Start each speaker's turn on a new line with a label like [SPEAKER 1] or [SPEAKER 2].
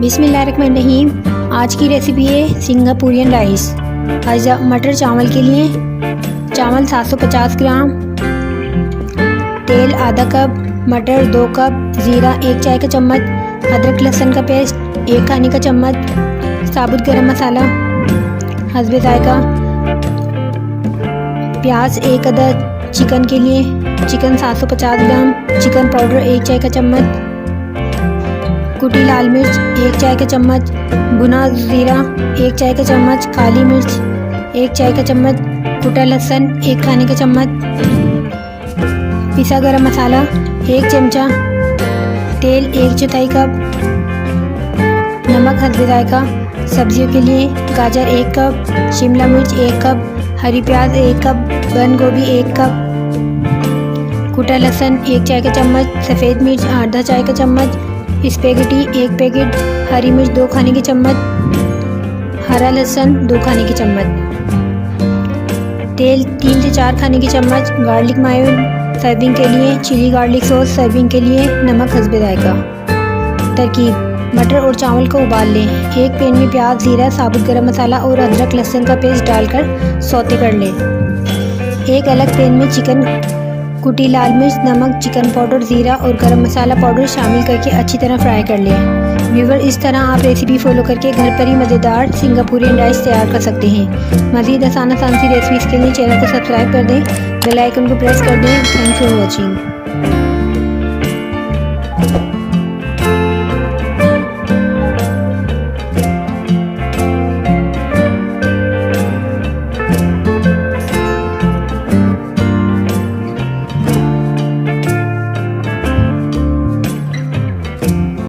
[SPEAKER 1] बिस्मिल्लाहिर्रहमानिर्रहीम। आज की रेसिपी है सिंगापुरियन राइस। मटर चावल के लिए चावल 750 ग्राम, तेल आधा कप, मटर 2 कप, ज़ीरा 1 चाय का चम्मच, अदरक लहसुन का पेस्ट 1 खाने का चम्मच, साबुत गरम मसाला हस्बे जायका, प्याज 1 अदद। चिकन के लिए चिकन 750 ग्राम, चिकन पाउडर 1 चाय का चम्मच, कुटी लाल मिर्च 1 चाय का चम्मच, भुना ज़ीरा 1 चाय का चम्मच, काली मिर्च 1 चाय का चम्मच, कुटा लहसुन 1 खाने का चम्मच, पिसा गरम मसाला 1 चमचा, तेल 1/4 कप, नमक हस्बे जायका। सब्जियों के लिए गाजर 1 कप, शिमला मिर्च 1 कप, हरी प्याज 1 कप, बंद गोभी 1 कप, कुटा लहसुन 1 चाय का चम्मच, सफ़ेद मिर्च आधा चाय का चम्मच, स्पेगेटी 1 पैकेट, हरी मिर्च 2 खाने की चम्मच, हरा लहसुन 2 खाने की चम्मच, तेल 3 से 4 खाने की चम्मच, गार्लिक मायो सर्विंग के लिए, चिली गार्लिक सॉस सर्विंग के लिए, नमक हस्बे जायका। तरकीब: मटर और चावल को उबाल लें। एक पैन में प्याज, जीरा, साबुत गरम मसाला और अदरक लहसुन का पेस्ट डालकर सौते कर लें। एक अलग पैन में चिकन, कुटी लाल मिर्च, नमक, चिकन पाउडर, ज़ीरा और गरम मसाला पाउडर शामिल करके अच्छी तरह फ्राई कर लें। व्यूवर, इस तरह आप रेसिपी फॉलो करके घर पर ही मज़ेदार सिंगापुरियन राइस तैयार कर सकते हैं। मज़ीद आसान सी रेसिपीज़ के लिए चैनल को सब्सक्राइब कर दें, बेल आइकन को प्रेस कर दें। Thanks for watching.